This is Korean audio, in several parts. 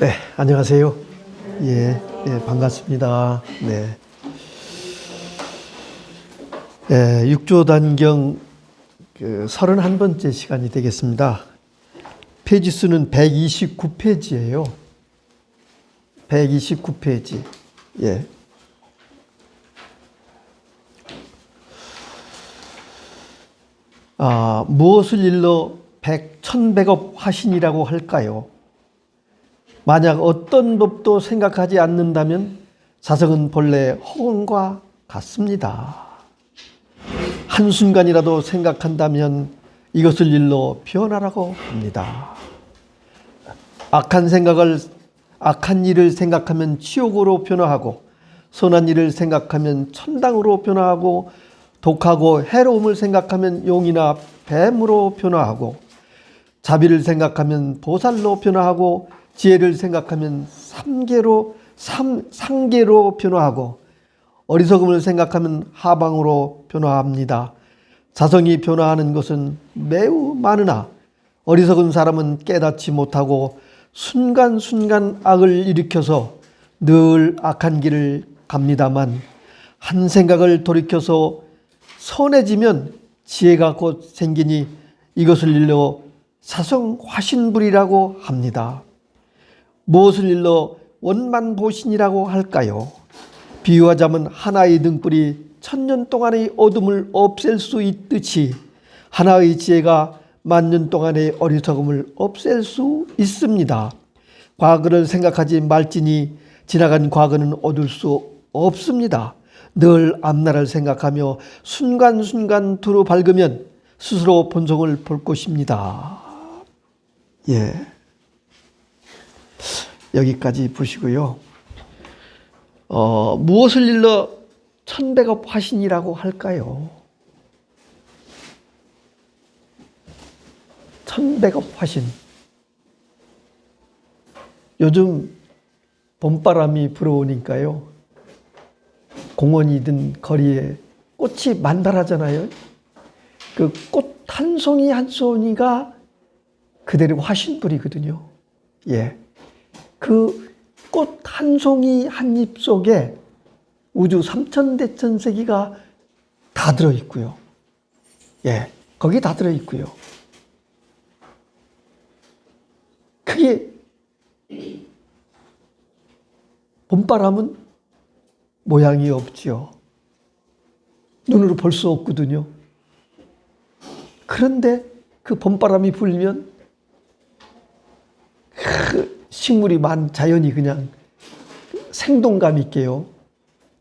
네, 안녕하세요. 반갑습니다. 육조단경 31번째 시간이 되겠습니다. 페이지 수는 129페이지예요. 129페이지. 무엇을 일러 천백업 화신이라고 할까요? 만약 어떤 법도 생각하지 않는다면 사성은 본래 허공과 같습니다. 한순간이라도 생각한다면 이것을 일러 변화라고 합니다. 악한 일을 생각하면 지옥으로 변화하고, 선한 일을 생각하면 천당으로 변화하고, 독하고 해로움을 생각하면 용이나 뱀으로 변화하고, 자비를 생각하면 보살로 변화하고, 지혜를 생각하면 상계로 변화하고, 어리석음을 생각하면 하방으로 변화합니다. 자성이 변화하는 것은 매우 많으나 어리석은 사람은 깨닫지 못하고 순간순간 악을 일으켜서 늘 악한 길을 갑니다만, 한 생각을 돌이켜서 선해지면 지혜가 곧 생기니 이것을 일러 사성화신불이라고 합니다. 무엇을 일러 원만보신이라고 할까요? 비유하자면 하나의 등불이 1000년 동안의 어둠을 없앨 수 있듯이 하나의 지혜가 10,000년 동안의 어리석음을 없앨 수 있습니다. 과거를 생각하지 말지니 지나간 과거는 얻을 수 없습니다. 늘 앞날을 생각하며 순간순간 두루 밝으면 스스로 본성을 볼 것입니다. 여기까지 보시고요. 무엇을 일러 천백업 화신이라고 할까요? 천백업 화신. 요즘 봄바람이 불어오니까요, 공원이든 거리에 꽃이 만발하잖아요. 그 꽃 한 송이 한 송이가 그대로 화신불이거든요. 그 꽃 한 송이 한 잎 속에 우주 삼천대천세기가 다 들어있고요. 거기 다 들어있고요. 그게 봄바람은 모양이 없지요. 눈으로 볼 수 없거든요. 그런데 그 봄바람이 불면 그 식물이 자연이 그냥 생동감 있게요.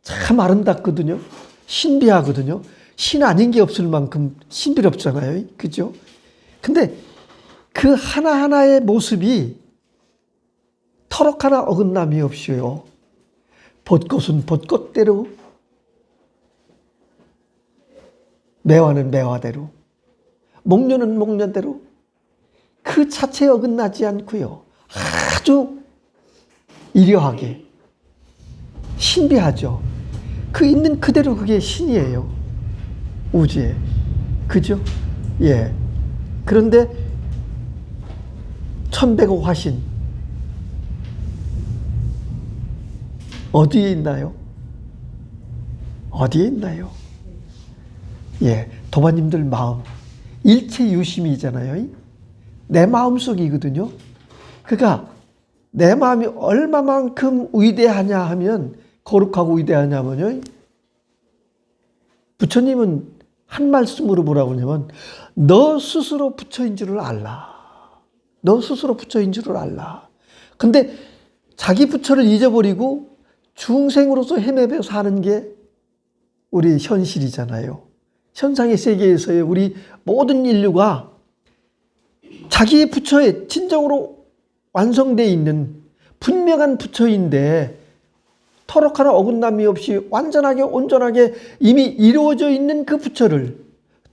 참 아름답거든요. 신비하거든요. 신 아닌 게 없을 만큼 신비롭잖아요. 그죠? 근데 그 하나하나의 모습이 터럭 하나 어긋남이 없이요. 벚꽃은 벚꽃대로, 매화는 매화대로, 목련은 목련대로 그 자체에 어긋나지 않고요. 아주 이려하게 신비하죠. 그 있는 그대로 그게 신이에요. 우주에. 그죠? 그런데 천백업 화신 어디에 있나요? 어디에 있나요? 도마님들 마음, 일체유심이잖아요. 내 마음속이거든요. 그러니까 내 마음이 얼마만큼 위대하냐 하면, 거룩하고 위대하냐면요, 부처님은 한 말씀으로 뭐라고 하냐면, 너 스스로 부처인 줄을 알라. 너 스스로 부처인 줄을 알라. 근데 자기 부처를 잊어버리고 중생으로서 헤매며 사는 게 우리 현실이잖아요. 현상의 세계에서의 우리 모든 인류가 자기 부처에 진정으로 완성되어 있는 분명한 부처인데, 터럭 하나 어긋남이 없이 완전하게 온전하게 이미 이루어져 있는 그 부처를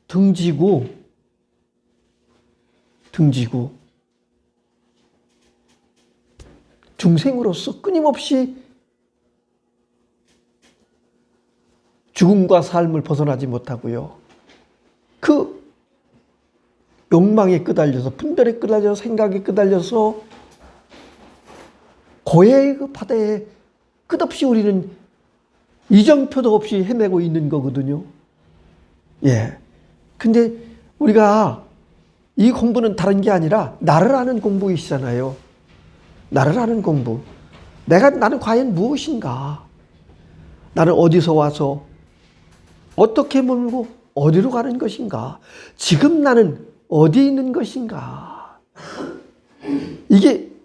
등지고 중생으로서 끊임없이 죽음과 삶을 벗어나지 못하고요. 그 욕망에 끄달려서, 분별에 끄달려서, 생각에 끄달려서 고해의 그 바다에 끝없이 우리는 이정표도 없이 헤매고 있는 거거든요. 예. 근데 우리가 이 공부는 다른 게 아니라 나를 아는 공부이시잖아요. 나를 아는 공부. 나는 과연 무엇인가? 나는 어디서 와서 어떻게 멀고 어디로 가는 것인가? 지금 나는 어디 있는 것인가? 이게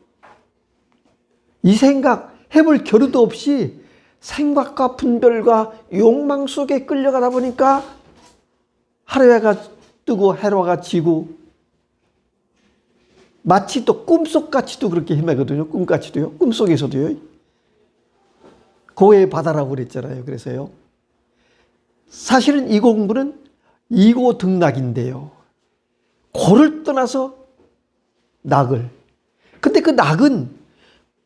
이 생각 해볼 겨루도 없이 생각과 분별과 욕망 속에 끌려가다 보니까 하루해가 뜨고 해로가 지고 마치 또 꿈속같이도 그렇게 헤매거든요. 꿈같이도요. 꿈속에서도요. 고해의 바다라고 그랬잖아요. 그래서요. 사실은 이 공부는 이고등락인데요. 고를 떠나서 낙을. 근데 그 낙은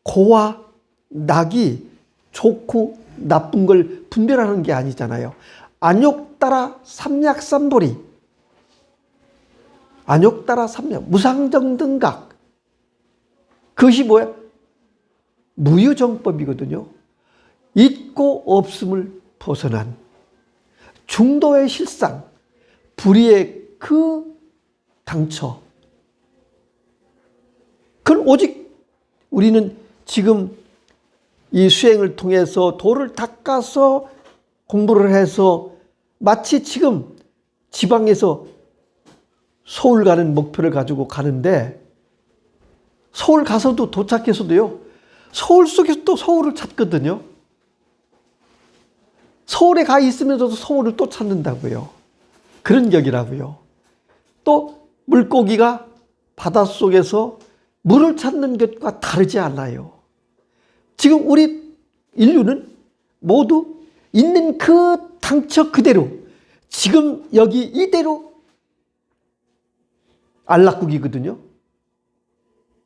고와 낙이 좋고 나쁜 걸 분별하는 게 아니잖아요. 안욕 따라 삼약삼보리. 안욕 따라 삼약. 무상정등각. 그것이 뭐야? 무유정법이거든요. 있고 없음을 벗어난 중도의 실상. 불의의 그 당처. 그건 오직 우리는 지금 이 수행을 통해서 도를 닦아서 공부를 해서 마치 지금 지방에서 서울 가는 목표를 가지고 가는데 서울 가서도 도착해서도요. 서울 속에서 또 서울을 찾거든요. 서울에 가 있으면서도 서울을 또 찾는다고요. 그런 격이라고요. 또 물고기가 바닷속에서 물을 찾는 것과 다르지 않아요. 지금 우리 인류는 모두 있는 그 당처 그대로 지금 여기 이대로 안락국이거든요.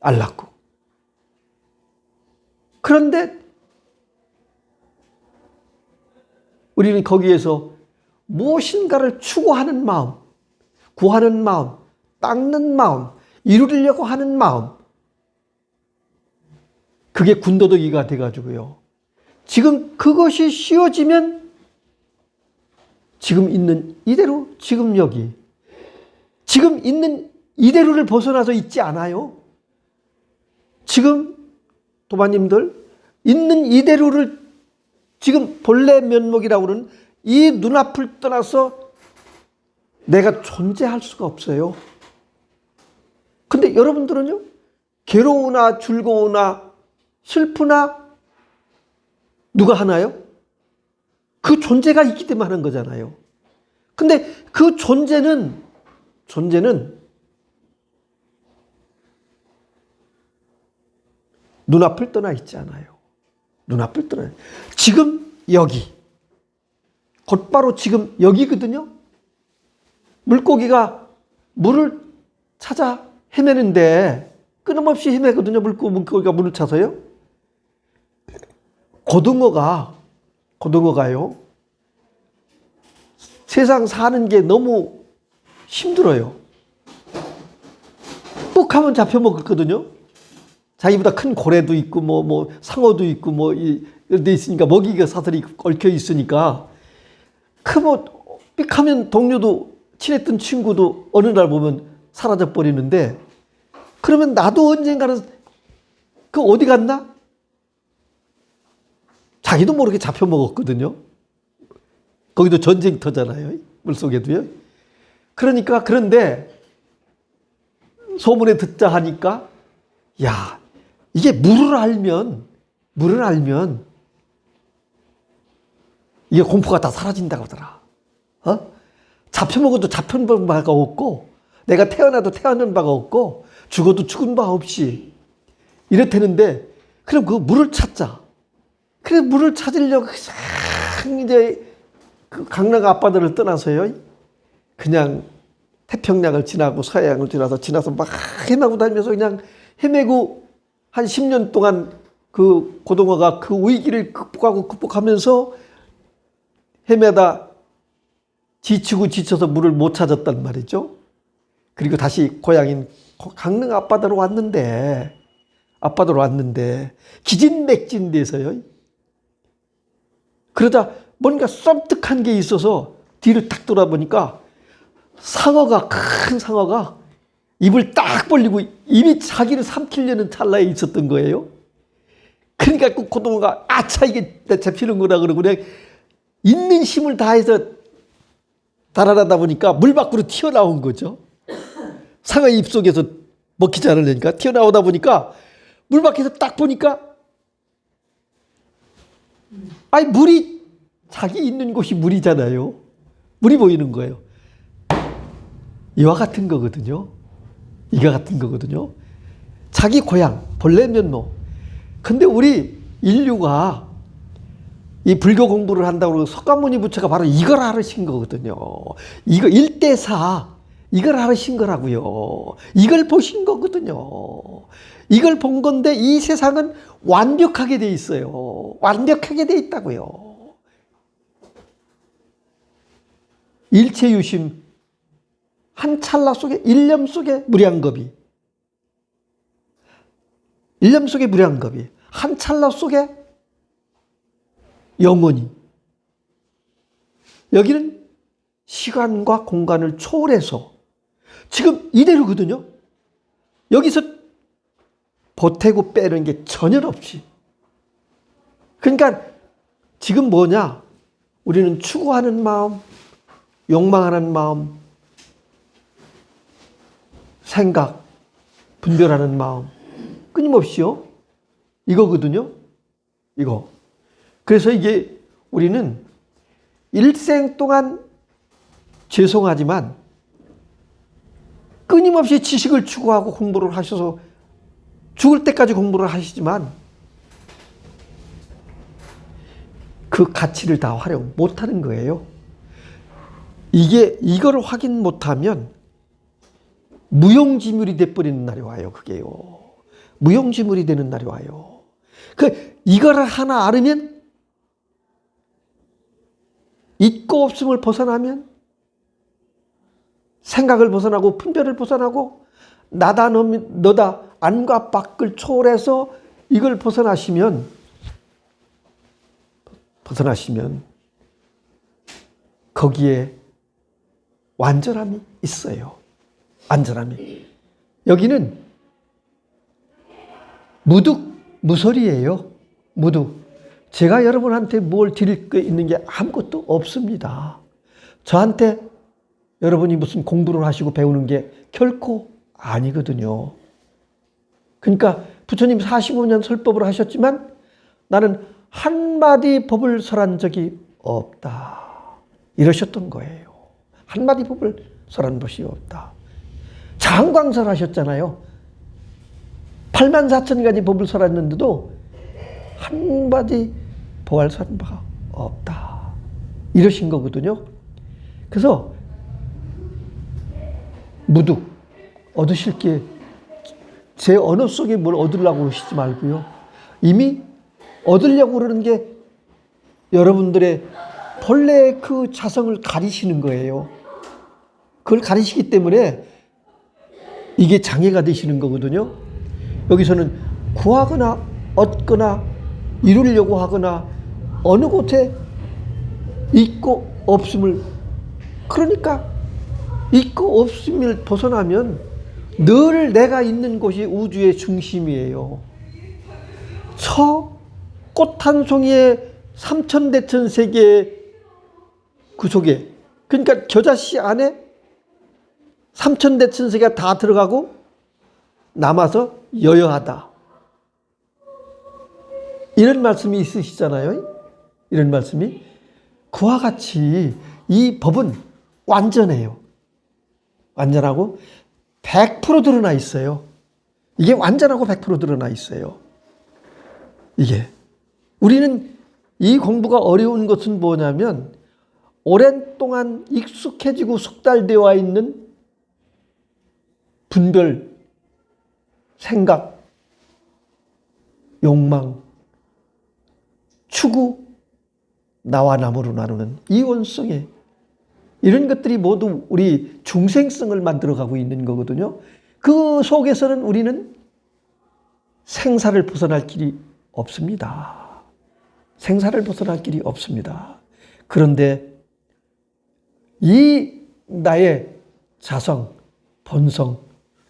안락국. 그런데 우리는 거기에서 무엇인가를 추구하는 마음, 구하는 마음, 닦는 마음, 이루려고 하는 마음, 그게 군더더기가 돼가지고요. 지금 그것이 쉬워지면 지금 있는 이대로, 지금 여기, 지금 있는 이대로를 벗어나서 있지 않아요. 지금 도마님들 있는 이대로를 지금 본래 면목이라고 하는 이 눈앞을 떠나서 내가 존재할 수가 없어요. 근데 여러분들은요, 괴로우나 즐거우나 슬프나 누가 하나요? 그 존재가 있기 때문에 하는 거잖아요. 근데 그 존재는 눈앞을 떠나 있지 않아요. 눈앞을 떠나. 지금 여기. 곧바로 지금 여기거든요. 물고기가 물을 찾아 헤매는데 끊임없이 헤매거든요. 물고기가 물을 찾아요. 고등어가요. 세상 사는 게 너무 힘들어요. 뚝 하면 잡혀먹었거든요. 자기보다 큰 고래도 있고, 상어도 있고, 이런 데 있으니까, 먹이가 사슬이 얽혀 있으니까, 삑 하면 동료도, 친했던 친구도 어느 날 보면 사라져 버리는데, 그러면 나도 언젠가는 그 어디 갔나? 자기도 모르게 잡혀먹었거든요. 거기도 전쟁터잖아요. 물속에도요. 그러니까, 그런데, 소문에 듣자 하니까, 야, 이게 물을 알면 이게 공포가 다 사라진다고 하더라. 잡혀먹어도 잡혀본 바가 없고, 내가 태어나도 태어난 바가 없고, 죽어도 죽은 바 없이 이렇다는데, 그럼 그 물을 찾자. 그래서 물을 찾으려고 이제 그 강남 앞바다를 떠나서요, 그냥 태평양을 지나고 서해안을 지나서 막 헤매고 다니면서 그냥 헤매고 한 10년 동안 그 고등어가 그 위기를 극복하면서 헤매다 지치고 지쳐서 물을 못 찾았단 말이죠. 그리고 다시 고향인 강릉 앞바다로 왔는데 앞바다로 왔는데 기진맥진 돼서요. 그러다 뭔가 썸뜩한 게 있어서 뒤를 탁 돌아보니까 큰 상어가 입을 딱 벌리고 이미 자기를 삼키려는 찰나에 있었던 거예요. 그러니까 그 고등어가 아차 이게 잡히는구나 그러고 그냥 있는 힘을 다해서 달아나다 보니까 물 밖으로 튀어나온 거죠. 상어의 입속에서 먹히지 않으려니까 튀어나오다 보니까 물 밖에서 딱 보니까 아니 물이 자기 있는 곳이 물이잖아요. 물이 보이는 거예요. 이와 같은 거거든요. 이와 같은 거거든요. 자기 고향 본래 면모. 근데 우리 인류가 이 불교 공부를 한다고 석가모니 부처가 바로 이걸 하신 거거든요. 이거 1대4 이걸 하신 거라고요. 이걸 보신 거거든요. 이걸 본 건데 이 세상은 완벽하게 돼 있어요. 완벽하게 돼 있다고요. 일체유심 한 찰나 속에 일념 속에 무량겁이 일념 속에 무량겁이 한 찰나 속에 영원히 여기는 시간과 공간을 초월해서 지금 이대로거든요. 여기서 보태고 빼는 게 전혀 없이. 그러니까 지금 뭐냐? 우리는 추구하는 마음, 욕망하는 마음, 생각, 분별하는 마음 끊임없이요. 이거거든요. 이거. 그래서 이게 우리는 일생 동안 죄송하지만 끊임없이 지식을 추구하고 공부를 하셔서 죽을 때까지 공부를 하시지만 그 가치를 다 활용 못하는 거예요. 이걸 확인 못하면 무용지물이 돼버리는 날이 와요. 그게요. 무용지물이 되는 날이 와요. 이거를 하나 알으면 있고 없음을 벗어나면 생각을 벗어나고 분별을 벗어나고 나다 너다 안과 밖을 초월해서 이걸 벗어나시면 거기에 완전함이 있어요. 완전함이. 여기는 무설이에요. 무득. 제가 여러분한테 뭘 드릴 게 있는 게 아무것도 없습니다. 저한테 여러분이 무슨 공부를 하시고 배우는 게 결코 아니거든요. 그러니까 부처님 45년 설법을 하셨지만 나는 한마디 법을 설한 적이 없다. 이러셨던 거예요. 한마디 법을 설한 것이 없다. 장광설 하셨잖아요. 84,000가지 법을 설했는데도 한마디 보활 설한 바가 없다. 이러신 거거든요. 그래서 무득 얻으실 게 제 언어 속에 뭘 얻으려고 그러시지 말고요. 이미 얻으려고 그러는 게 여러분들의 본래 그 자성을 가리시는 거예요. 그걸 가리시기 때문에 이게 장애가 되시는 거거든요. 여기서는 구하거나 얻거나 이루려고 하거나 어느 곳에 있고 없음을 그러니까 있고 없음을 벗어나면 늘 내가 있는 곳이 우주의 중심이에요. 저 꽃 한 송이의 삼천대천 세계 그 속에 그러니까 겨자씨 안에 삼천대천 세계가 다 들어가고 남아서 여여하다. 이런 말씀이 있으시잖아요. 이런 말씀이. 그와 같이 이 법은 완전해요. 완전하고 100% 드러나 있어요. 이게 완전하고 100% 드러나 있어요. 이게. 우리는 이 공부가 어려운 것은 뭐냐면 오랜 동안 익숙해지고 숙달되어 있는 분별, 생각, 욕망, 추구, 나와 남으로 나누는 이원성에 이런 것들이 모두 우리 중생성을 만들어가고 있는 거거든요. 그 속에서는 우리는 생사를 벗어날 길이 없습니다. 생사를 벗어날 길이 없습니다. 그런데 이 나의 자성, 본성,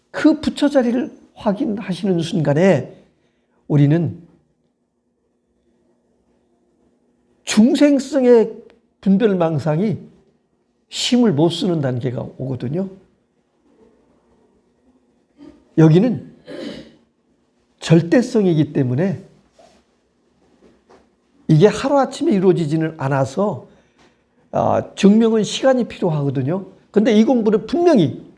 그 부처 자리를 확인하시는 순간에 우리는 중생성의 분별망상이 힘을 못 쓰는 단계가 오거든요. 여기는 절대성이기 때문에 이게 하루아침에 이루어지지는 않아서 증명은 시간이 필요하거든요. 근데 이 공부는 분명히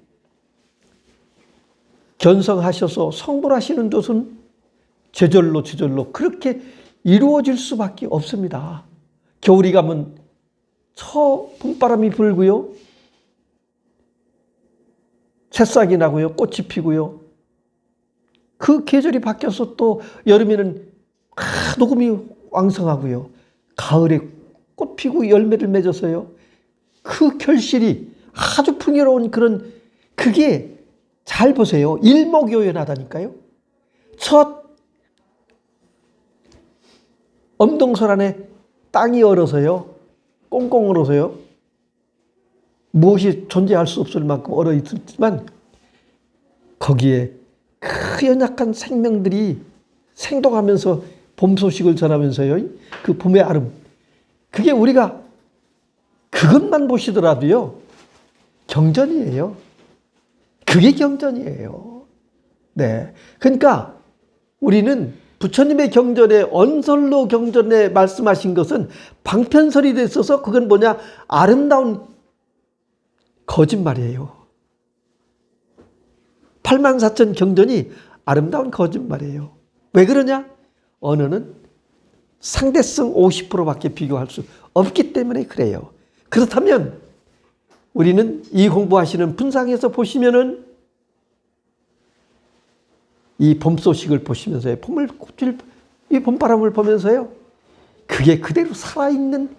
견성하셔서 성불하시는 것은 저절로 그렇게 이루어질 수밖에 없습니다. 겨울이 가면 봄바람이 불고요. 새싹이 나고요. 꽃이 피고요. 그 계절이 바뀌어서 또 여름에는 녹음이 왕성하고요. 가을에 꽃 피고 열매를 맺어서요. 그 결실이 아주 풍요로운 그게 잘 보세요. 일목요연하다니까요. 첫 엄동설 안에 땅이 얼어서요. 꽁꽁 얼어서요. 무엇이 존재할 수 없을 만큼 얼어 있었지만 거기에 그 연약한 생명들이 생동하면서 봄 소식을 전하면서요. 그 봄의 아름. 그게 우리가 그것만 보시더라도요. 경전이에요. 그게 경전이에요. 네. 그러니까 우리는 부처님의 경전에 언설로 경전에 말씀하신 것은 방편설이 돼 있어서 그건 뭐냐? 아름다운 거짓말이에요. 84,000 경전이 아름다운 거짓말이에요. 왜 그러냐? 언어는 상대성 50%밖에 비교할 수 없기 때문에 그래요. 그렇다면 우리는 이 공부하시는 분상에서 보시면은 이 봄 소식을 보시면서요. 이 봄바람을 보면서요. 그게 그대로 살아있는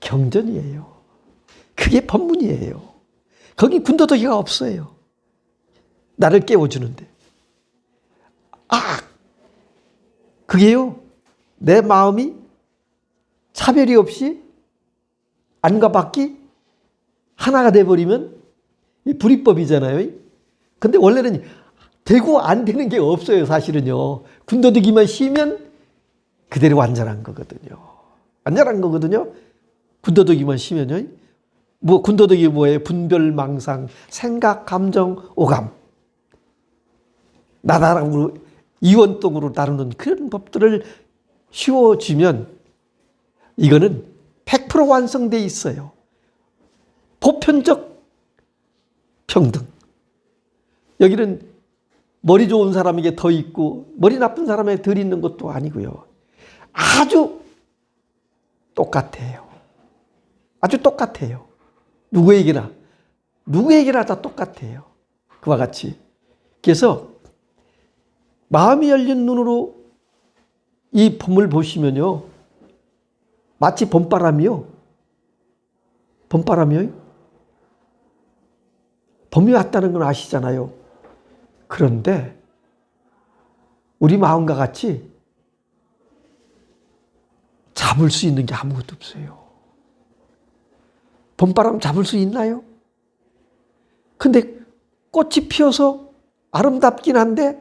경전이에요. 그게 법문이에요. 거기 군더더기가 없어요. 나를 깨워주는데. 그게요. 내 마음이 차별이 없이 안과 밖이 하나가 돼버리면 불이법이잖아요. 근데 원래는 되고 안 되는 게 없어요. 사실은요. 군더더기만 씌면 그대로 완전한 거거든요. 완전한 거거든요. 군더더기만 씌면요. 군더더기 뭐예요? 분별망상, 생각, 감정, 오감. 나다라고 이원동으로 다루는 그런 법들을 쉬워지면 이거는 100% 완성되어 있어요. 보편적 평등. 여기는 머리 좋은 사람에게 더 있고 머리 나쁜 사람에게 덜 있는 것도 아니고요. 아주 똑같아요. 아주 똑같아요. 누구에게나 다 똑같아요. 그와 같이. 그래서 마음이 열린 눈으로 이 봄을 보시면요. 마치 봄바람이 봄이 왔다는 건 아시잖아요. 그런데 우리 마음과 같이 잡을 수 있는 게 아무것도 없어요. 봄바람 잡을 수 있나요? 근데 꽃이 피어서 아름답긴 한데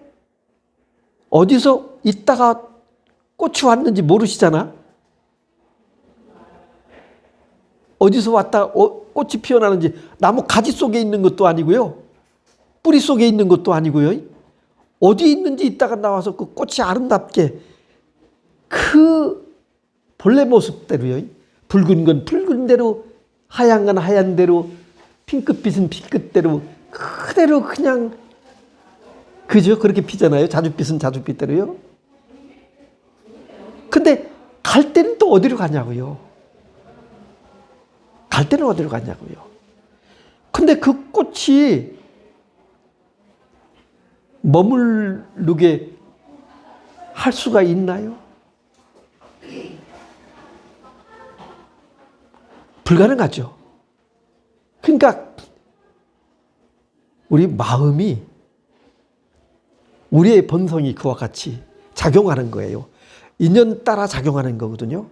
어디서 있다가 꽃이 왔는지 모르시잖아. 어디서 왔다가 꽃이 피어나는지 나무 가지 속에 있는 것도 아니고요. 뿌리 속에 있는 것도 아니고요. 어디 있는지 있다가 나와서 그 꽃이 아름답게 그 본래 모습대로요. 붉은 건 붉은 대로, 하얀 건 하얀 대로, 핑크빛은 핑크대로 그대로 그냥 그죠? 그렇게 피잖아요. 자줏빛은 자줏빛대로요. 근데 갈 때는 또 어디로 가냐고요. 갈 때는 어디로 가냐고요. 근데 그 꽃이 머무르게 할 수가 있나요? 불가능하죠. 그러니까 우리 마음이 우리의 본성이 그와 같이 작용하는 거예요. 인연 따라 작용하는 거거든요.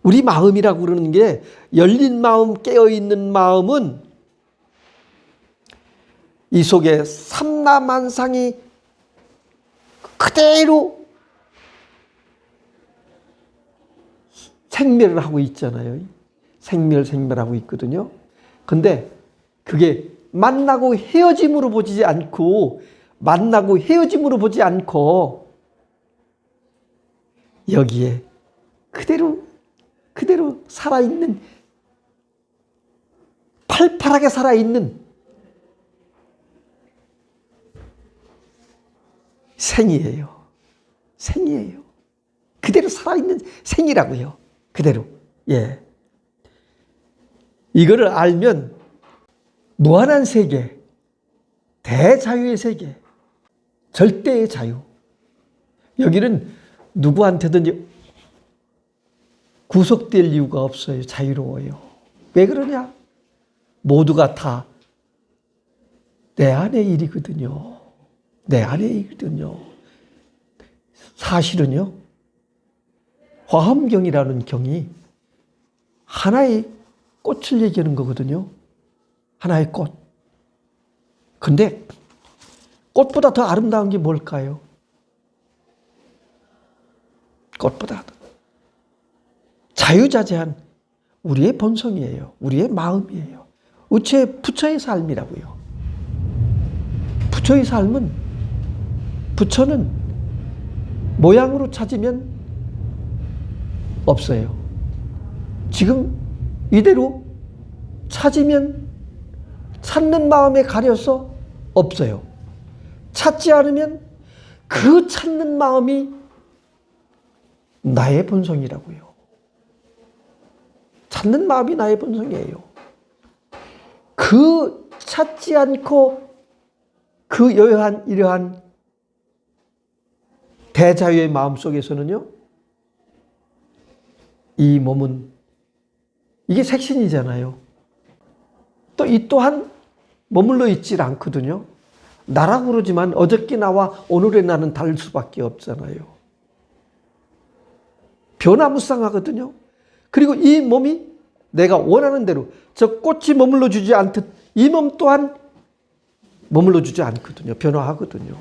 우리 마음이라고 그러는 게 열린 마음, 깨어있는 마음은 이 속에 삼라만상이 그대로 생멸을 하고 있잖아요. 생멸하고 있거든요. 근데 그게 만나고 헤어짐으로 보지 않고 여기에 그대로 살아있는, 팔팔하게 살아있는 생이에요. 그대로 살아있는 생이라고요. 그대로. 예. 이거를 알면 무한한 세계, 대자유의 세계, 절대의 자유. 여기는 누구한테든지 구속될 이유가 없어요. 자유로워요. 왜 그러냐? 모두가 다 내 안의 일이거든요. 내 안의 일이거든요. 사실은요, 화엄경이라는 경이 하나의 꽃을 얘기하는 거거든요. 하나의 꽃. 근데 꽃보다 더 아름다운 게 뭘까요? 꽃보다 더 자유자재한 우리의 본성이에요. 우리의 마음이에요. 부처의 삶이라고요. 부처의 삶은, 부처는 모양으로 찾으면 없어요. 지금 이대로 찾으면 찾는 마음에 가려서 없어요. 찾지 않으면 그 찾는 마음이 나의 본성이라고요. 찾는 마음이 나의 본성이에요. 그 찾지 않고 그 이러한 대자유의 마음 속에서는요, 이 몸은, 이게 색신이잖아요. 또 이 또한 머물러 있질 않거든요. 나라고 그러지만 어저께 나와 오늘의 나는 다를 수밖에 없잖아요. 변화무쌍하거든요. 그리고 이 몸이 내가 원하는 대로, 저 꽃이 머물러 주지 않듯 이 몸 또한 머물러 주지 않거든요. 변화하거든요.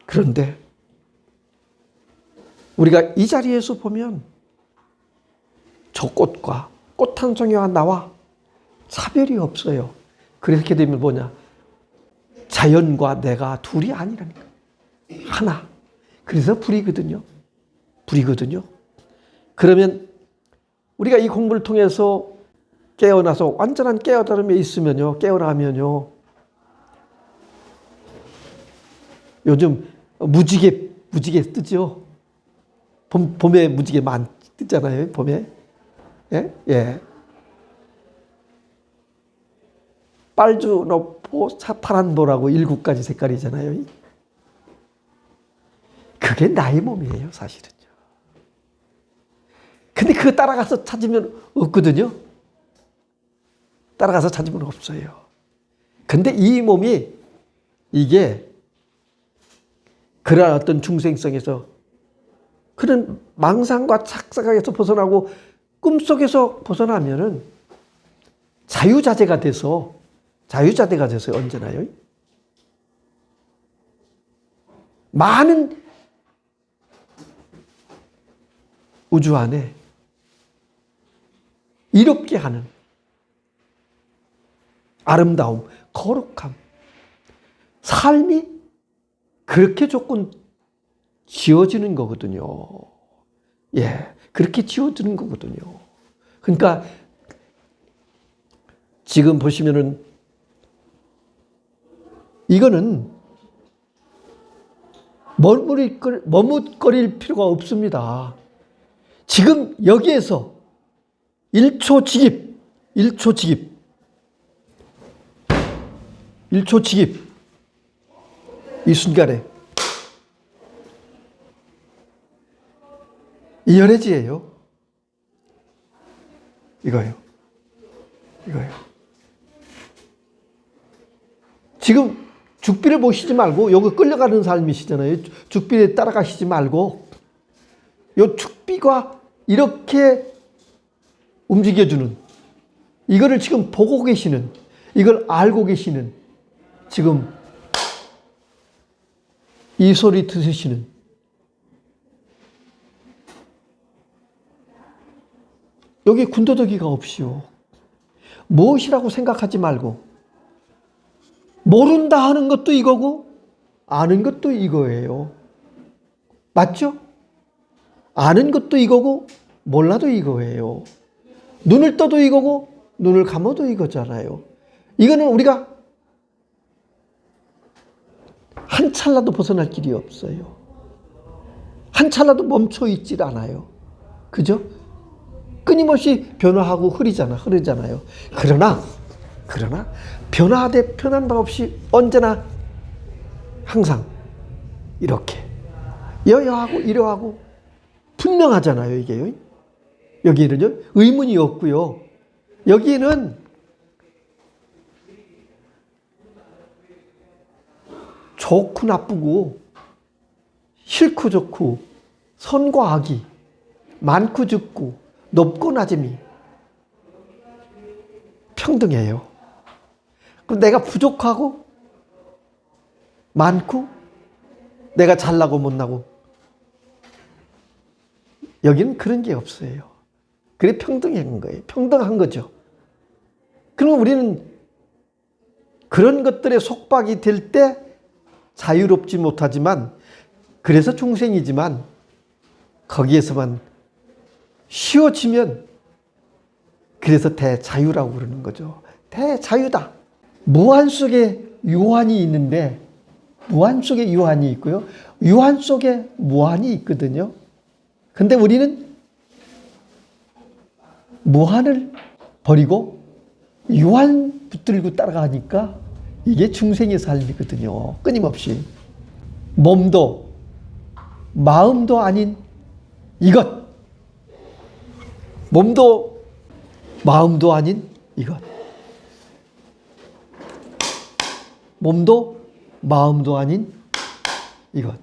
그런데 우리가 이 자리에서 보면 저 꽃과 꽃 한 송이와 나와 차별이 없어요. 그렇게 되면 뭐냐? 자연과 내가 둘이 아니라니까. 하나. 그래서 불이거든요. 그러면 우리가 이 공부를 통해서 깨어나서 완전한 깨어남에 있으면요, 깨어나면요, 요즘 무지개 뜨죠. 봄에 무지개 많이 뜨잖아요. 봄에. 예. 빨주노포, 파란보라고 7가지 색깔이잖아요. 그게 나의 몸이에요, 사실은요. 근데 그거 따라가서 찾으면 없거든요. 따라가서 찾으면 없어요. 근데 이 몸이, 이게 그러한 어떤 중생성에서, 그런 망상과 착각에서 벗어나고 꿈속에서 벗어나면은 자유자재가 돼서 언제나요. 많은 우주 안에 이롭게 하는 아름다움, 거룩함, 삶이 그렇게 조금 지어지는 거거든요. 예, 그렇게 지어지는 거거든요. 그러니까 지금 보시면은 이거는 머뭇거릴 필요가 없습니다. 지금 여기에서 1초 직입, 이 순간에 이 열애지예요. 이거예요. 지금 죽비를 모시지 말고 여기 끌려가는 삶이시잖아요. 죽비에 따라가시지 말고 요 죽비가 이렇게 움직여주는 이거를 지금 보고 계시는 이걸 알고 계시는 지금 이 소리 들으시는 여기 군더더기가 없이요. 무엇이라고 생각하지 말고 모른다 하는 것도 이거고 아는 것도 이거예요. 맞죠? 아는 것도 이거고 몰라도 이거예요. 눈을 떠도 이거고 눈을 감아도 이거잖아요. 이거는 우리가 한 찰나도 벗어날 길이 없어요. 한 찰나도 멈춰 있질 않아요. 그죠? 끊임없이 변화하고 흐르잖아요. 그러나 변화되 변한 바 없이 언제나 항상 이렇게 여여하고 이러하고 분명하잖아요. 이게요. 여기에는요 의문이 없고요. 여기에는 좋고 나쁘고 싫고 좋고 선과 악이 많고 적고 높고 낮음이 평등해요. 그럼 내가 부족하고 많고 내가 잘나고 못나고 여기는 그런 게 없어요. 그게 평등한 거예요. 평등한 거죠. 그럼 우리는 그런 것들에 속박이 될 때 자유롭지 못하지만 그래서 중생이지만 거기에서만 쉬워지면 그래서 대자유라고 그러는 거죠. 대자유다. 무한 속에 유한이 있는데 무한 속에 유한이 있고요. 유한 속에 무한이 있거든요. 근데 우리는 무한을 버리고 유한 붙들고 따라가니까 이게 중생의 삶이거든요. 끊임없이. 몸도 마음도 아닌 이것. 몸도 마음도 아닌 이것. 몸도 마음도 아닌 이것.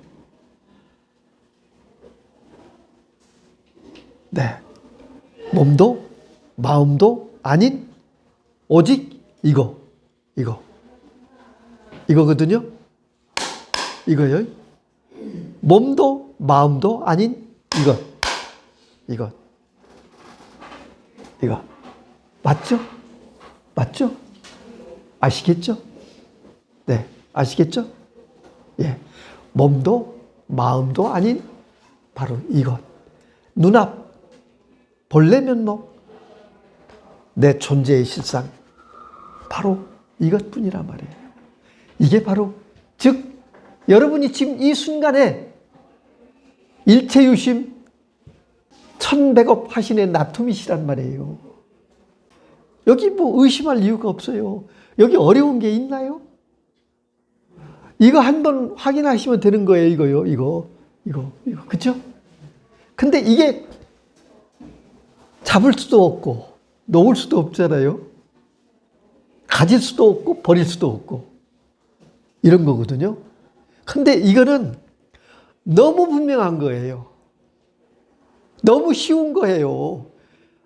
네. 몸도 마음도 아닌 오직 이거거든요. 이거요. 몸도 마음도 아닌 이것. 맞죠? 맞죠? 아시겠죠? 네. 아시겠죠? 예. 몸도 마음도 아닌 바로 이것. 눈앞, 본래 면목, 내 존재의 실상. 바로 이것뿐이란 말이에요. 이게 바로 즉 여러분이 지금 이 순간에 일체유심 천백업 화신의 나툼이시란 말이에요. 여기 뭐 의심할 이유가 없어요. 여기 어려운 게 있나요? 이거 한번 확인하시면 되는 거예요. 이거. 그쵸? 근데 이게 잡을 수도 없고 놓을 수도 없잖아요. 가질 수도 없고 버릴 수도 없고 이런 거거든요. 근데 이거는 너무 분명한 거예요. 너무 쉬운 거예요.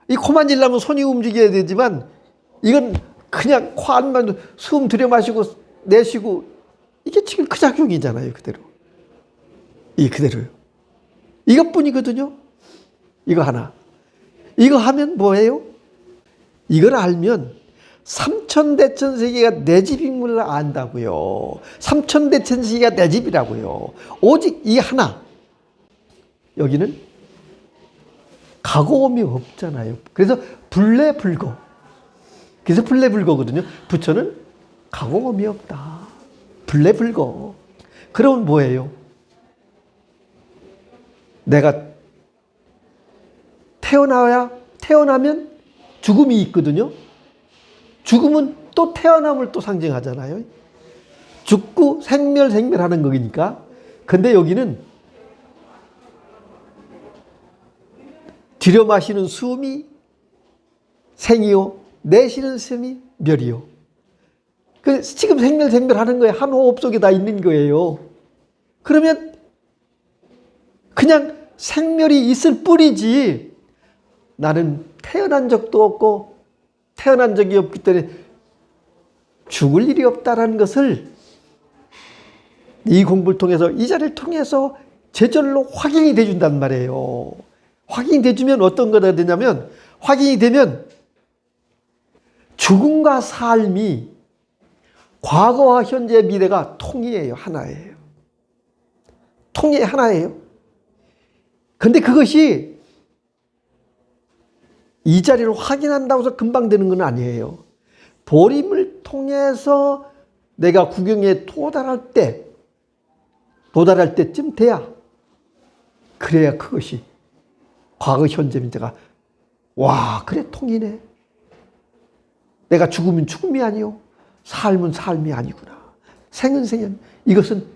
이 코 만지려면 손이 움직여야 되지만 이건 그냥 코 안만 숨 들여 마시고 내쉬고 이게 지금 그 작용이잖아요. 그대로. 이 그대로요. 이것뿐이거든요. 이거 하나. 이거 하면 뭐예요? 이걸 알면 삼천대천세계가 내 집인 걸 안다고요. 삼천대천세계가 내 집이라고요. 오직 이 하나. 여기는 가고옴이 없잖아요. 그래서 불례불거. 그래서 불례불거거든요. 부처는 가고옴이 없다. 불례불거. 그러면 뭐예요? 내가 태어나면 죽음이 있거든요. 죽음은 또 태어남을 또 상징하잖아요. 죽고 생멸하는 거니까. 근데 여기는 들여 마시는 숨이 생이요, 내쉬는 숨이 멸이요. 지금 생멸하는 거에 한 호흡 속에 다 있는 거예요. 그러면 그냥 생멸이 있을 뿐이지 나는 태어난 적도 없고 태어난 적이 없기 때문에 죽을 일이 없다라는 것을 이 공부를 통해서 이 자리를 통해서 제절로 확인이 돼준단 말이에요. 확인이 돼주면 어떤 거가 되냐면 확인이 되면 죽음과 삶이 과거와 현재 미래가 통이에요. 하나예요. 통이 하나예요. 근데 그것이 이 자리를 확인한다고 해서 금방 되는 건 아니에요. 보림을 통해서 내가 구경에 도달할 때쯤 돼야 그래야 그것이 과거 현재 미래가 와 그래 통이네. 내가 죽으면 죽음이 아니요 삶은 삶이 아니구나. 생은 생은 이것은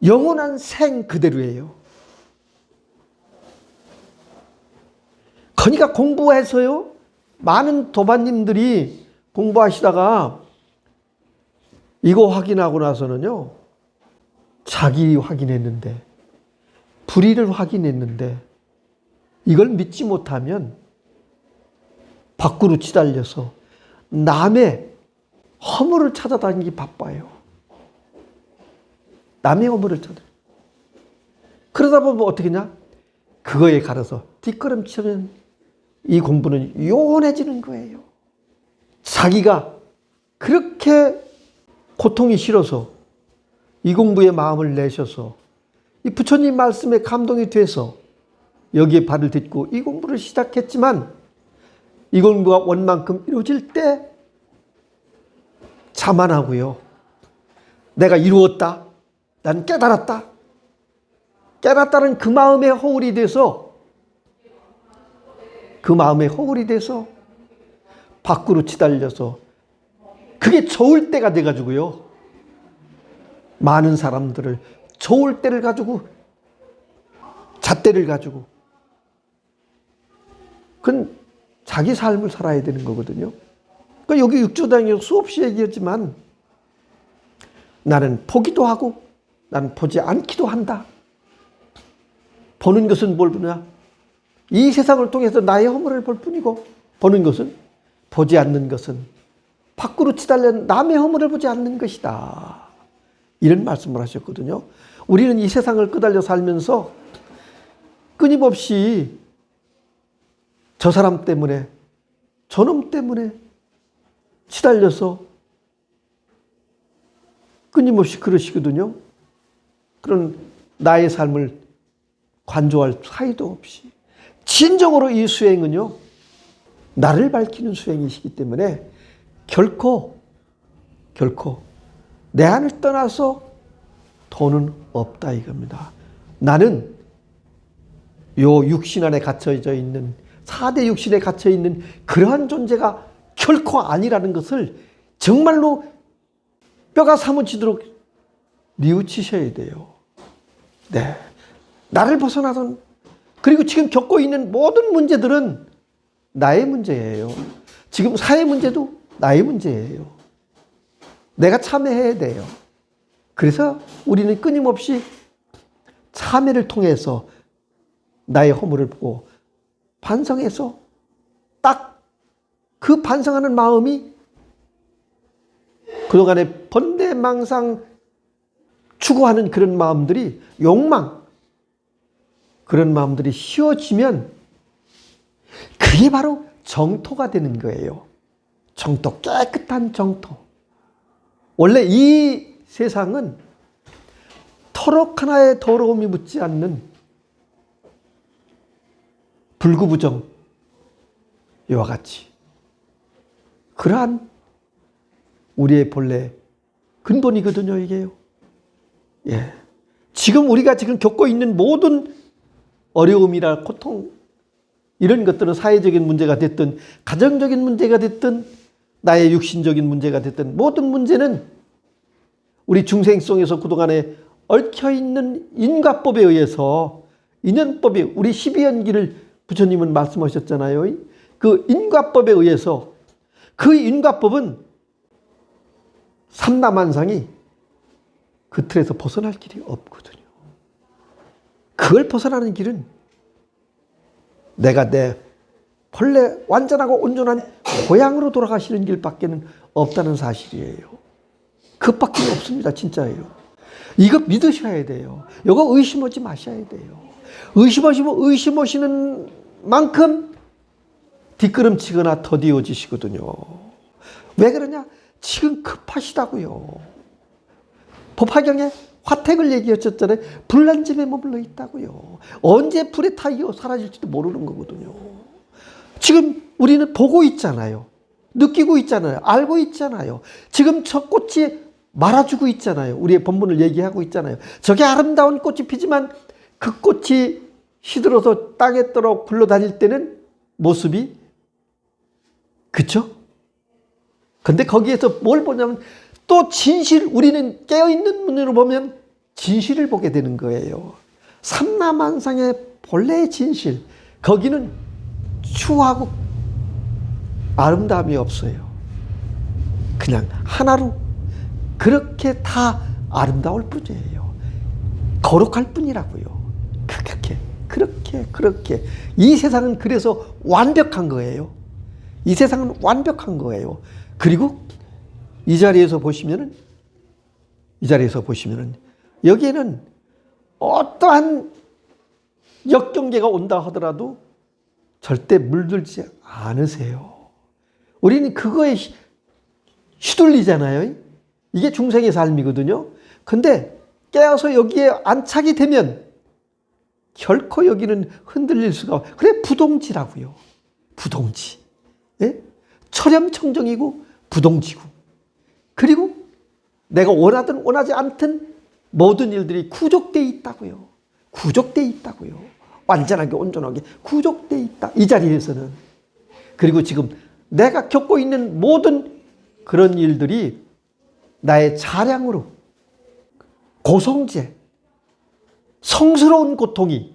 영원한 생 그대로예요. 그러니까 공부해서요 많은 도반님들이 공부하시다가 이거 확인하고 나서는요 자기 확인했는데 불의를 확인했는데 이걸 믿지 못하면 밖으로 치달려서 남의 허물을 찾아다니기 바빠요. 남의 허물을 찾아. 그러다 보면 어떻게 냐 그거에 갈아서 뒷걸음치면 이 공부는 요원해지는 거예요. 자기가 그렇게 고통이 싫어서 이 공부에 마음을 내셔서 이 부처님 말씀에 감동이 돼서 여기에 발을 딛고 이 공부를 시작했지만 이 공부가 원만큼 이루어질 때 자만하고요. 내가 이루었다. 난 깨달았다. 깨달았다는 그 마음에 허울이 돼서 밖으로 치달려서 그게 저울 때가 돼가지고요. 많은 사람들을 저울 때를 가지고 잣대를 가지고 그건 자기 삶을 살아야 되는 거거든요. 그러니까 여기 육조당에서 수없이 얘기했지만 나는 보기도 하고 나는 보지 않기도 한다. 보는 것은 뭘 보냐? 이 세상을 통해서 나의 허물을 볼 뿐이고 보는 것은 보지 않는 것은 밖으로 치달려 남의 허물을 보지 않는 것이다. 이런 말씀을 하셨거든요. 우리는 이 세상을 끄달려 살면서 끊임없이 저 사람 때문에 저놈 때문에 시달려서 끊임없이 그러시거든요. 그런 나의 삶을 관조할 사이도 없이 진정으로 이 수행은요 나를 밝히는 수행이시기 때문에 결코 내 안을 떠나서 도는 없다 이겁니다. 나는 요 육신 안에 갇혀져 있는 4대 육신에 갇혀 있는 그러한 존재가 결코 아니라는 것을 정말로 뼈가 사무치도록 뉘우치셔야 돼요. 네, 나를 벗어나던 그리고 지금 겪고 있는 모든 문제들은 나의 문제예요. 지금 사회 문제도 나의 문제예요. 내가 참회해야 돼요. 그래서 우리는 끊임없이 참회를 통해서 나의 허물을 보고 반성해서 딱 그 반성하는 마음이 그동안에 번대망상 추구하는 그런 마음들이 욕망 그런 마음들이 쉬워지면 그게 바로 정토가 되는 거예요. 정토, 깨끗한 정토. 원래 이 세상은 터럭 하나의 더러움이 묻지 않는 불구부정 이와 같이 그러한 우리의 본래 근본이거든요, 이게요. 예. 지금 우리가 겪고 있는 모든 어려움이나 고통 이런 것들은 사회적인 문제가 됐든 가정적인 문제가 됐든 나의 육신적인 문제가 됐든 모든 문제는 우리 중생성에서 그동안에 얽혀있는 인과법에 의해서 인연법에 우리 12연기를 부처님은 말씀하셨잖아요. 그 인과법에 의해서 그 인과법은 삼라만상이 그 틀에서 벗어날 길이 없거든요. 그걸 벗어나는 길은 내가 내 본래 완전하고 온전한 고향으로 돌아가시는 길밖에는 없다는 사실이에요. 그밖에 없습니다. 진짜예요. 이거 믿으셔야 돼요. 이거 의심하지 마셔야 돼요. 의심하시는 만큼 뒷걸음치거나 더디어지시거든요. 왜 그러냐? 지금 급하시다고요. 법화경에 화택을 얘기하셨잖아요. 불난집에 머물러 있다고요. 언제 불에 타이어 사라질지도 모르는 거거든요. 지금 우리는 보고 있잖아요. 느끼고 있잖아요. 알고 있잖아요. 지금 저 꽃이 말아주고 있잖아요. 우리의 본문을 얘기하고 있잖아요. 저게 아름다운 꽃이 피지만 그 꽃이 시들어서 땅에 떨어 굴러다닐 때는 모습이 그쵸? 근데 거기에서 뭘 보냐면 또 진실, 우리는 깨어있는 눈으로 보면 진실을 보게 되는 거예요. 삼라만상의 본래의 진실, 거기는 추하고 아름다움이 없어요. 그냥 하나로 그렇게 다 아름다울 뿐이에요. 거룩할 뿐이라고요. 그렇게 이 세상은 그래서 완벽한 거예요. 이 세상은 완벽한 거예요. 그리고 이 자리에서 보시면은 여기에는 어떠한 역경계가 온다 하더라도 절대 물들지 않으세요. 우리는 그거에 휘둘리잖아요. 이게 중생의 삶이거든요. 근데 깨어서 여기에 안착이 되면 결코 여기는 흔들릴 수가 없어요. 그래 부동지라고요. 부동지. 예? 철염청정이고 부동지고. 그리고 내가 원하든 원하지 않든 모든 일들이 구족되어 있다고요. 구족되어 있다고요. 완전하게 온전하게 구족되어 있다. 이 자리에서는. 그리고 지금 내가 겪고 있는 모든 그런 일들이 나의 자량으로 고성제, 성스러운 고통이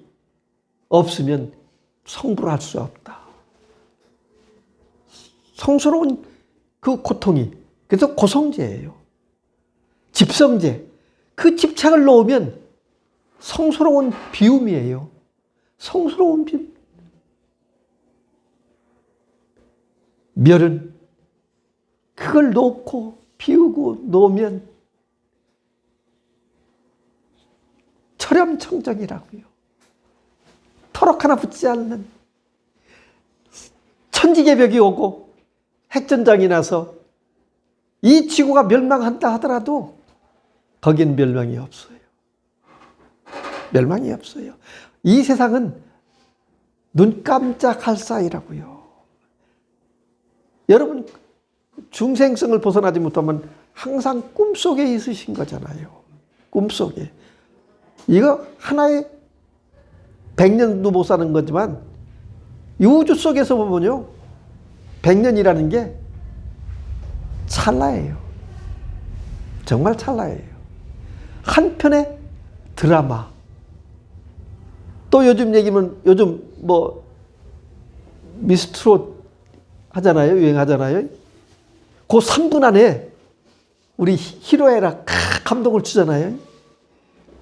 없으면 성불을 할 수 없다. 성스러운 그 고통이, 그래서 고성제예요. 집성제, 그 집착을 놓으면 성스러운 비움이에요. 성스러운 비움. 멸은 그걸 놓고 비우고 놓으면 철염청정이라고요. 터럭 하나 붙지 않는 천지개벽이 오고 핵전장이 나서 이 지구가 멸망한다 하더라도 거긴 멸망이 없어요. 멸망이 없어요. 이 세상은 눈 깜짝할 사이라고요. 여러분 중생성을 벗어나지 못하면 항상 꿈속에 있으신 거잖아요. 꿈속에. 이거 하나의 100년도 못 사는 거지만 이 우주 속에서 보면요. 100년이라는 게 찰나예요. 정말 찰나예요. 한 편의 드라마. 또 요즘 얘기면 요즘 뭐 미스트롯 하잖아요. 유행하잖아요. 그 3분 안에 우리 히로에락 감동을 주잖아요.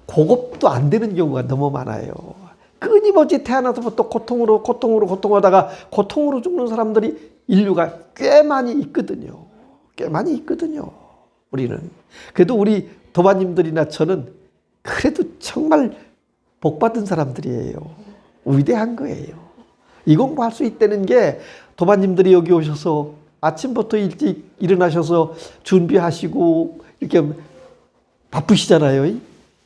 그것도 안 되는 경우가 너무 많아요. 끊임없이 태어나서부터 고통하다가 고통으로 죽는 사람들이 인류가 꽤 많이 있거든요. 꽤 많이 있거든요. 우리는. 그래도 우리 도반님들이나 저는 그래도 정말 복받은 사람들이에요. 위대한 거예요. 이 공부할 수 있다는 게 도반님들이 여기 오셔서 아침부터 일찍 일어나셔서 준비하시고 이렇게 바쁘시잖아요.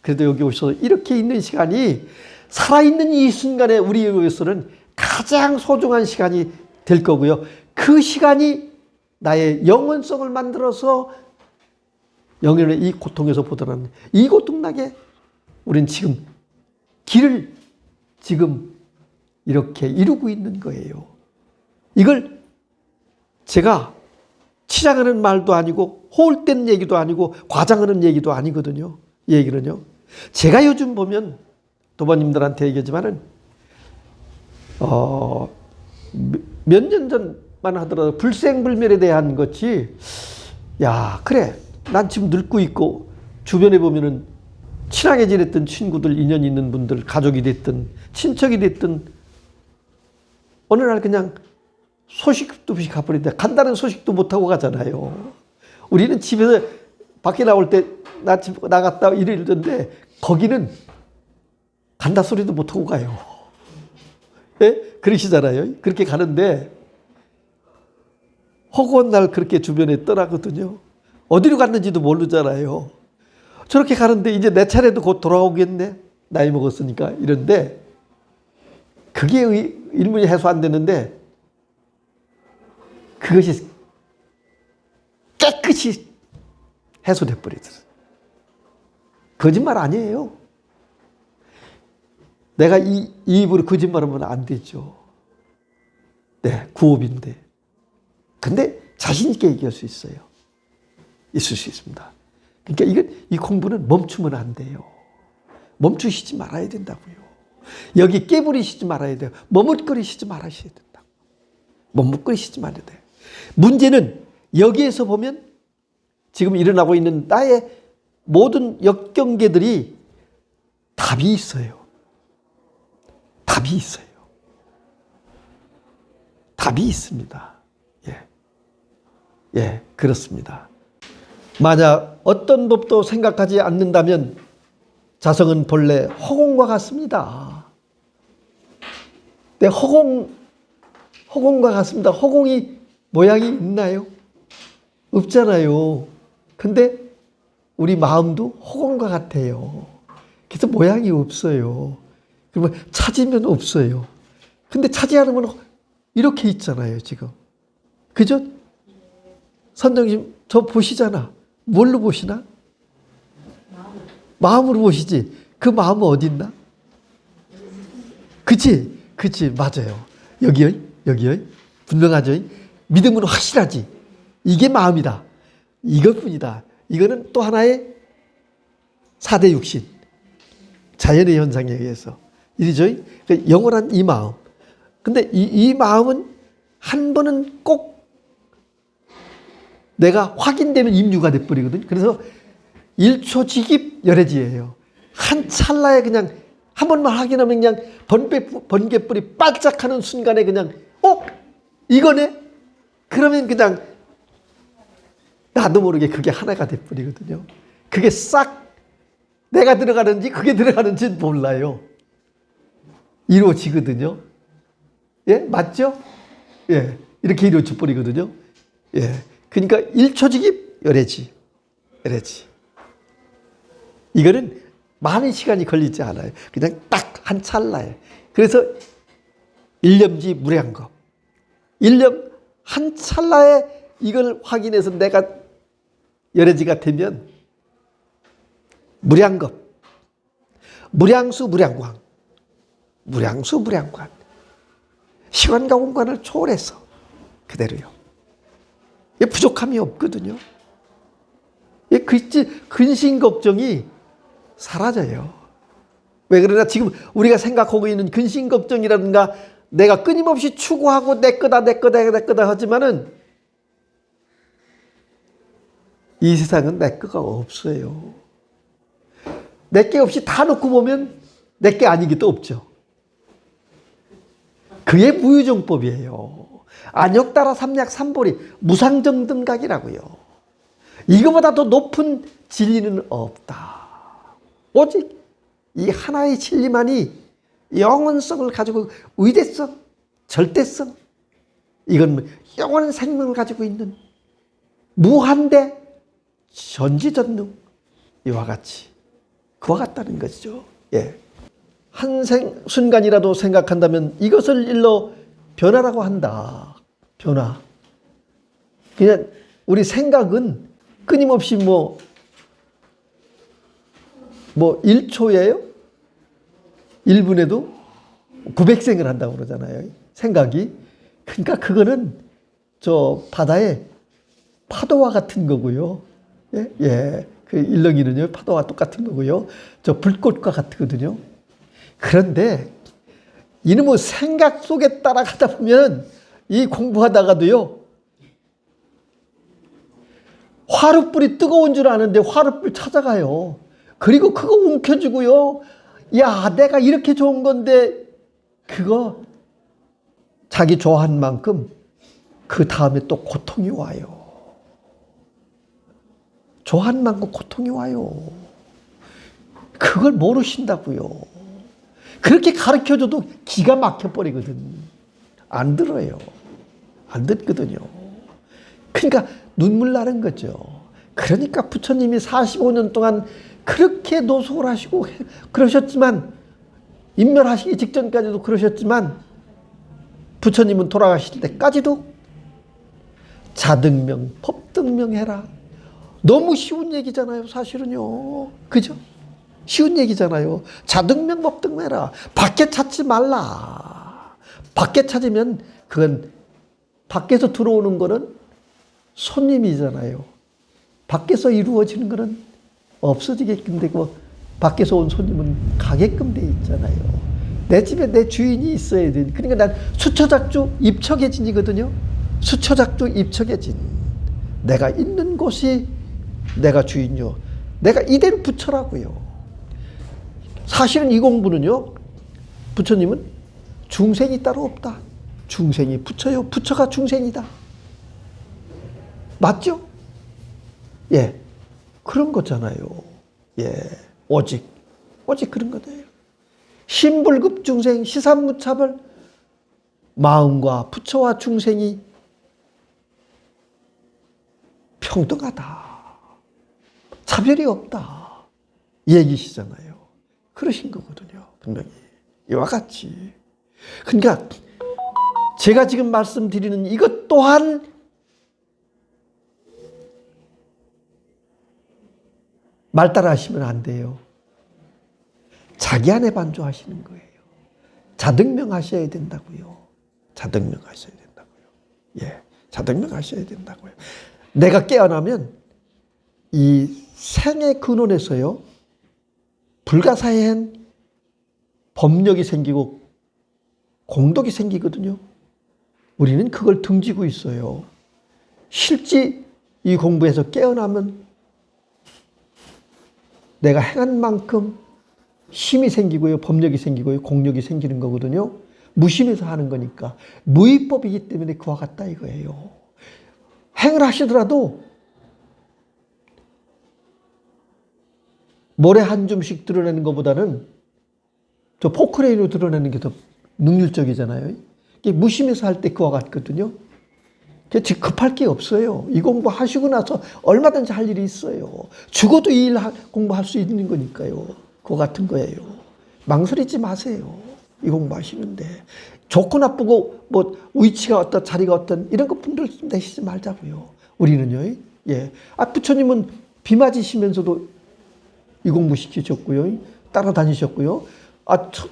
그래도 여기 오셔서 이렇게 있는 시간이 살아있는 이 순간에 우리에게서는 가장 소중한 시간이 될 거고요. 그 시간이 나의 영원성을 만들어서 영원의 이 고통에서 벗어나는 이 고통나게 우리는 지금 길을 지금 이렇게 이루고 있는 거예요. 이걸 제가 치장하는 말도 아니고 호울된 얘기도 아니고 과장하는 얘기도 아니거든요. 이 얘기는요. 제가 요즘 보면 도반님들한테 얘기하지만은 몇 년 전만 하더라도 불생불멸에 대한 것이 야 그래 난 지금 늙고 있고 주변에 보면은 친하게 지냈던 친구들, 인연 있는 분들, 가족이 됐든 친척이 됐든 어느 날 그냥 소식도 없이 가버린다. 간다는 소식도 못하고 가잖아요. 우리는 집에서 밖에 나올 때 나 집 나갔다 이러던데 거기는 간다 소리도 못하고 가요. 예? 그러시잖아요. 그렇게 가는데 허구한 날 그렇게 주변에 떠나거든요. 어디로 갔는지도 모르잖아요. 저렇게 가는데 이제 내 차례도 곧 돌아오겠네. 나이 먹었으니까 이런데 그게 일문이 해소 안 되는데 그것이 깨끗이 해소돼 버리더라고요. 거짓말 아니에요. 내가 이 입으로 거짓말하면 안 되죠. 네, 구업인데. 근데 자신 있게 얘기할 수 있어요. 있을 수 있습니다. 그러니까 이 공부는 멈추면 안 돼요. 멈추시지 말아야 된다고요. 여기 깨부리시지 말아야 돼요. 머뭇거리시지 말아야 된다고. 머뭇거리시지 말아야 돼요. 문제는 여기에서 보면 지금 일어나고 있는 나의 모든 역경계들이 답이 있어요. 답이 있어요. 답이 있습니다. 예, 그렇습니다. 만약 어떤 법도 생각하지 않는다면 자성은 본래 허공과 같습니다. 네, 허공과 같습니다. 허공이 모양이 있나요? 없잖아요. 근데 우리 마음도 허공과 같아요. 그래서 모양이 없어요. 그러면 찾으면 없어요. 근데 찾지 않으면 이렇게 있잖아요, 지금. 그죠? 선생님, 저 보시잖아. 뭘로 보시나? 마음으로 보시지. 그 마음은 어디 있나? 그치? 맞아요. 여기요. 분명하죠? 믿음은 확실하지. 이게 마음이다. 이것뿐이다. 이거는 또 하나의 4대 육신. 자연의 현상에 의해서. 이리죠? 그러니까 영원한 이 마음. 근데 이 마음은 한 번은 꼭 내가 확인되면 임유가 돼버리거든요. 그래서 1초 직입 열애지예요. 한 찰나에 그냥 한 번만 확인하면 그냥 번개불이 반짝하는 순간에 그냥 이거네? 그러면 그냥 나도 모르게 그게 하나가 돼버리거든요. 그게 싹 내가 들어가는지 그게 들어가는지는 몰라요. 이루어지거든요. 예? 맞죠? 예. 이렇게 이루어져 버리거든요. 예. 그러니까 1초직입 열애지. 이거는 많은 시간이 걸리지 않아요. 그냥 딱 한 찰나에. 그래서 일념지 무량겁. 일념 한 찰나에 이걸 확인해서 내가 열애지가 되면 무량겁. 무량수 무량광. 시간과 공간을 초월해서 그대로요. 부족함이 없거든요. 근심 걱정이 사라져요. 왜 그러나 지금 우리가 생각하고 있는 근심 걱정이라든가 내가 끊임없이 추구하고 내 거다 하지만은 이 세상은 내 거가 없어요. 내 게 없이 다 놓고 보면 내 게 아닌 게 또 없죠. 그게 무유정법이에요. 안역따라 삼약 삼보리 무상정등각이라고요. 이거보다 더 높은 진리는 없다. 오직 이 하나의 진리만이 영원성을 가지고 위대성, 절대성, 이건 영원한 생명을 가지고 있는 무한대 전지전능 이와 같이 그와 같다는 것이죠. 예. 한 순간이라도 생각한다면 이것을 일러 변화라고 한다. 변화. 그냥 우리 생각은 끊임없이 뭐 1초예요? 1분에도 900생을 한다고 그러잖아요. 생각이. 그러니까 그거는 저 바다의 파도와 같은 거고요. 예. 그 일렁이는요. 파도와 똑같은 거고요. 저 불꽃과 같거든요. 그런데 이놈의 생각 속에 따라가다 보면 이 공부하다가도요. 화룻불이 뜨거운 줄 아는데 화룻불 찾아가요. 그리고 그거 움켜쥐고요. 야, 내가 이렇게 좋은 건데 그거 자기 좋아한 만큼 그 다음에 또 고통이 와요. 좋아한 만큼 고통이 와요. 그걸 모르신다고요. 그렇게 가르쳐줘도 기가 막혀버리거든. 안 들어요. 안 듣거든요. 그러니까 눈물 나는 거죠. 그러니까 부처님이 45년 동안 그렇게 노숙을 하시고 그러셨지만, 인멸하시기 직전까지도 그러셨지만, 부처님은 돌아가실 때까지도 자등명, 법등명 해라. 너무 쉬운 얘기잖아요, 사실은요. 그죠? 쉬운 얘기잖아요. 자등명, 법등명 해라. 밖에 찾지 말라. 밖에 찾으면 그건 밖에서 들어오는 거는 손님이잖아요. 밖에서 이루어지는 거는 없어지게끔 되고 밖에서 온 손님은 가게끔 돼 있잖아요. 내 집에 내 주인이 있어야 돼. 그러니까 난 수처작주 입척해진이거든요. 수처작주 입척해진. 내가 있는 곳이 내가 주인요. 내가 이대로 부처라고요. 사실은 이 공부는요, 부처님은 중생이 따로 없다. 중생이 부처요. 부처가 중생이다. 맞죠? 예. 그런 거잖아요. 예. 오직 그런 거예요. 신불급 중생, 시삼무차별, 마음과 부처와 중생이 평등하다. 차별이 없다. 얘기시잖아요. 그러신 거거든요. 분명히. 이와 같이. 그러니까 제가 지금 말씀드리는 이것 또한 말 따라 하시면 안 돼요. 자기 안에 반조하시는 거예요. 자등명 하셔야 된다고요. 자등명 하셔야 된다고요. 예. 자등명 하셔야 된다고요. 내가 깨어나면 이 생의 근원에서요, 불가사의한 법력이 생기고 공덕이 생기거든요. 우리는 그걸 등지고 있어요. 실제 이 공부에서 깨어나면 내가 행한 만큼 힘이 생기고요, 법력이 생기고요, 공력이 생기는 거거든요. 무심해서 하는 거니까. 무위법이기 때문에 그와 같다 이거예요. 행을 하시더라도 모래 한 줌씩 드러내는 것보다는 저 포크레인으로 드러내는 게 더 능률적이잖아요. 무심해서 할 때 그와 같거든요. 급할 게 없어요. 이 공부 하시고 나서 얼마든지 할 일이 있어요. 죽어도 이 일 공부할 수 있는 거니까요. 그거 같은 거예요. 망설이지 마세요. 이 공부하시는데. 좋고 나쁘고 뭐 위치가 어떤 자리가 어떤 이런 거 분별 내시지 말자고요. 우리는요. 예. 부처님은 비 맞으시면서도 이 공부 시키셨고요. 따라다니셨고요.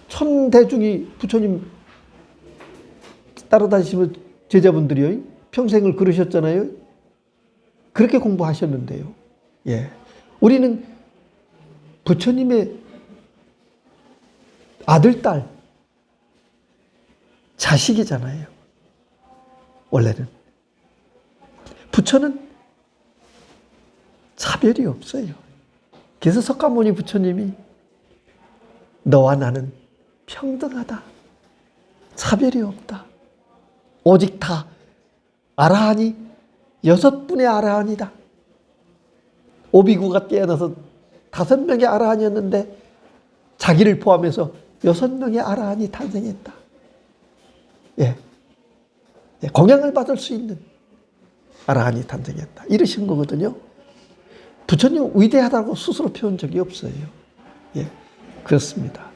천대중이 부처님 따라다니시면 제자분들이요. 평생을 그러셨잖아요. 그렇게 공부하셨는데요. 예. 우리는 부처님의 아들, 딸, 자식이잖아요. 원래는. 부처는 차별이 없어요. 그래서 석가모니 부처님이 너와 나는 평등하다. 차별이 없다. 오직 다 아라한이 6분의 아라한이다. 오비구가 깨어나서 5명의 아라한이었는데 자기를 포함해서 6명의 아라한이 탄생했다. 예. 공양을 받을 수 있는 아라한이 탄생했다. 이러신 거거든요. 부처님 위대하다고 스스로 표현 적이 없어요. 예. 그렇습니다.